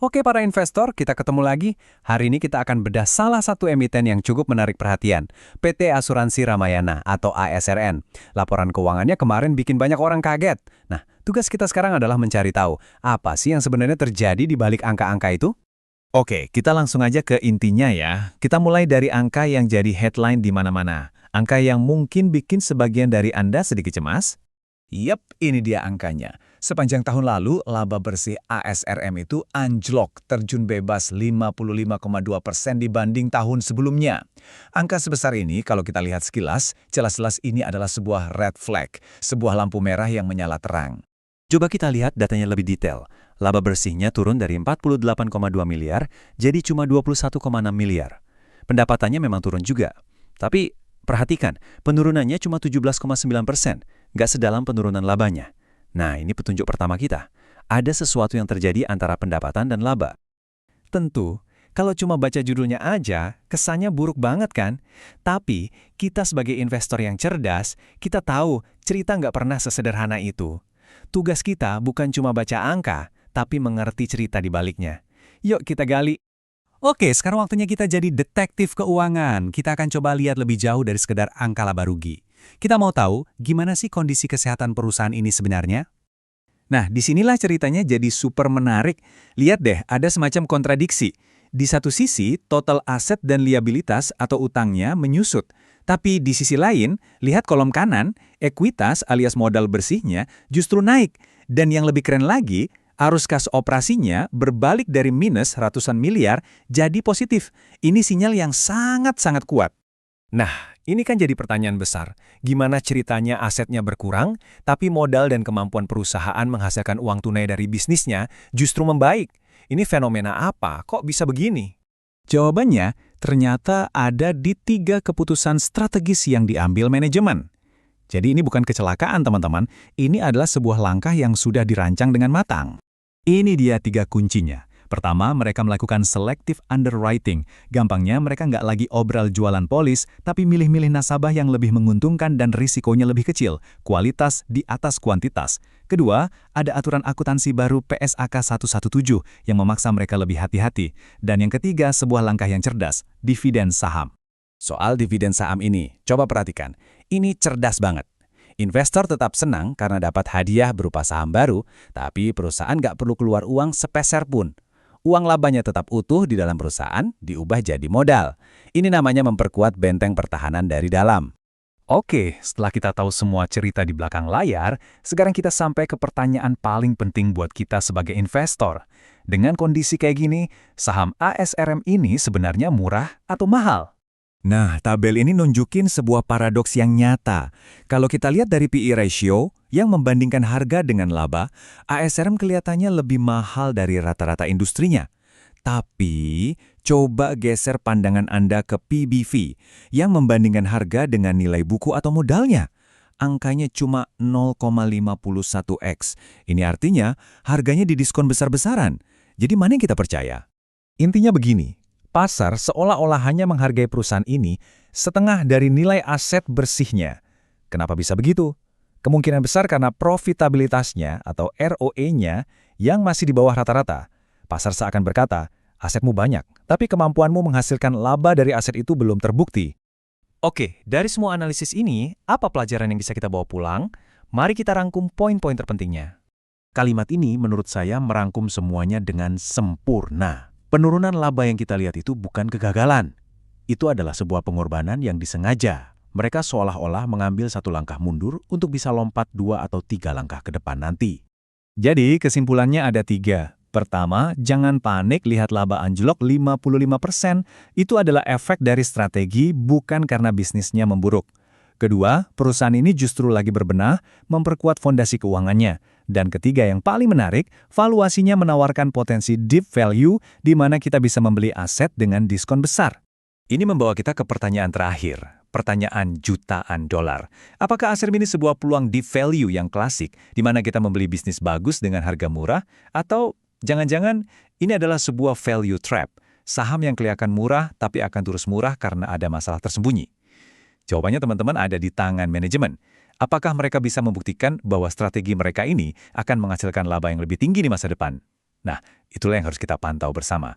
Oke para investor, kita ketemu lagi. Hari ini kita akan bedah salah satu emiten yang cukup menarik perhatian, PT Asuransi Ramayana atau ASRN. Laporan keuangannya kemarin bikin banyak orang kaget. Nah, tugas kita sekarang adalah mencari tahu, apa sih yang sebenarnya terjadi di balik angka-angka itu? Oke, kita langsung aja ke intinya ya. Kita mulai dari angka yang jadi headline di mana-mana. Angka yang mungkin bikin sebagian dari Anda sedikit cemas. Yap, ini dia angkanya. Sepanjang tahun lalu, laba bersih ASRM itu anjlok, terjun bebas 55,2% dibanding tahun sebelumnya. Angka sebesar ini, kalau kita lihat sekilas, jelas-jelas ini adalah sebuah red flag, sebuah lampu merah yang menyala terang. Coba kita lihat datanya lebih detail. Laba bersihnya turun dari 48,2 miliar jadi cuma 21,6 miliar. Pendapatannya memang turun juga. Tapi perhatikan, penurunannya cuma 17,9%, nggak sedalam penurunan labanya. Nah, ini petunjuk pertama kita. Ada sesuatu yang terjadi antara pendapatan dan laba. Tentu, kalau cuma baca judulnya aja, kesannya buruk banget kan? Tapi, kita sebagai investor yang cerdas, kita tahu cerita nggak pernah sesederhana itu. Tugas kita bukan cuma baca angka, tapi mengerti cerita di baliknya. Yuk kita gali. Oke, sekarang waktunya kita jadi detektif keuangan. Kita akan coba lihat lebih jauh dari sekedar angka laba rugi. Kita mau tahu gimana sih kondisi kesehatan perusahaan ini sebenarnya? Nah, disinilah ceritanya jadi super menarik. Lihat deh, ada semacam kontradiksi. Di satu sisi, total aset dan liabilitas atau utangnya menyusut. Tapi di sisi lain, lihat kolom kanan, ekuitas alias modal bersihnya justru naik. Dan yang lebih keren lagi, arus kas operasinya berbalik dari minus ratusan miliar jadi positif. Ini sinyal yang sangat-sangat kuat. Nah, ini kan jadi pertanyaan besar. Gimana ceritanya asetnya berkurang, tapi modal dan kemampuan perusahaan menghasilkan uang tunai dari bisnisnya justru membaik? Ini fenomena apa? Kok bisa begini? Jawabannya ternyata ada di 3 keputusan strategis yang diambil manajemen. Jadi ini bukan kecelakaan teman-teman, ini adalah sebuah langkah yang sudah dirancang dengan matang. Ini dia 3 kuncinya. Pertama, mereka melakukan selective underwriting. Gampangnya, mereka nggak lagi obral jualan polis, tapi milih-milih nasabah yang lebih menguntungkan dan risikonya lebih kecil. Kualitas di atas kuantitas. Kedua, ada aturan akuntansi baru PSAK 117 yang memaksa mereka lebih hati-hati. Dan yang ketiga, sebuah langkah yang cerdas, dividen saham. Soal dividen saham ini, coba perhatikan. Ini cerdas banget. Investor tetap senang karena dapat hadiah berupa saham baru, tapi perusahaan nggak perlu keluar uang sepeser pun. Uang labanya tetap utuh di dalam perusahaan, diubah jadi modal. Ini namanya memperkuat benteng pertahanan dari dalam. Oke, setelah kita tahu semua cerita di belakang layar, sekarang kita sampai ke pertanyaan paling penting buat kita sebagai investor. Dengan kondisi kayak gini, saham ASRM ini sebenarnya murah atau mahal? Nah, tabel ini nunjukin sebuah paradoks yang nyata. Kalau kita lihat dari PE ratio, yang membandingkan harga dengan laba, ASRM kelihatannya lebih mahal dari rata-rata industrinya. Tapi, coba geser pandangan Anda ke PBV, yang membandingkan harga dengan nilai buku atau modalnya. Angkanya cuma 0,51x. Ini artinya, harganya didiskon besar-besaran. Jadi mana yang kita percaya? Intinya begini. Pasar seolah-olah hanya menghargai perusahaan ini setengah dari nilai aset bersihnya. Kenapa bisa begitu? Kemungkinan besar karena profitabilitasnya atau ROE-nya yang masih di bawah rata-rata. Pasar seakan berkata, asetmu banyak, tapi kemampuanmu menghasilkan laba dari aset itu belum terbukti. Oke, dari semua analisis ini, apa pelajaran yang bisa kita bawa pulang? Mari kita rangkum poin-poin terpentingnya. Kalimat ini menurut saya merangkum semuanya dengan sempurna. Penurunan laba yang kita lihat itu bukan kegagalan. Itu adalah sebuah pengorbanan yang disengaja. Mereka seolah-olah mengambil satu langkah mundur untuk bisa lompat 2 atau 3 langkah ke depan nanti. Jadi kesimpulannya ada 3. Pertama, jangan panik lihat laba anjlok 55%. Itu adalah efek dari strategi bukan karena bisnisnya memburuk. Kedua, perusahaan ini justru lagi berbenah, memperkuat fondasi keuangannya. Dan ketiga yang paling menarik, valuasinya menawarkan potensi deep value di mana kita bisa membeli aset dengan diskon besar. Ini membawa kita ke pertanyaan terakhir, pertanyaan jutaan dolar. Apakah ASRM ini sebuah peluang deep value yang klasik, di mana kita membeli bisnis bagus dengan harga murah, atau jangan-jangan ini adalah sebuah value trap, saham yang kelihatan murah tapi akan terus murah karena ada masalah tersembunyi? Jawabannya teman-teman ada di tangan manajemen. Apakah mereka bisa membuktikan bahwa strategi mereka ini akan menghasilkan laba yang lebih tinggi di masa depan? Nah, itulah yang harus kita pantau bersama.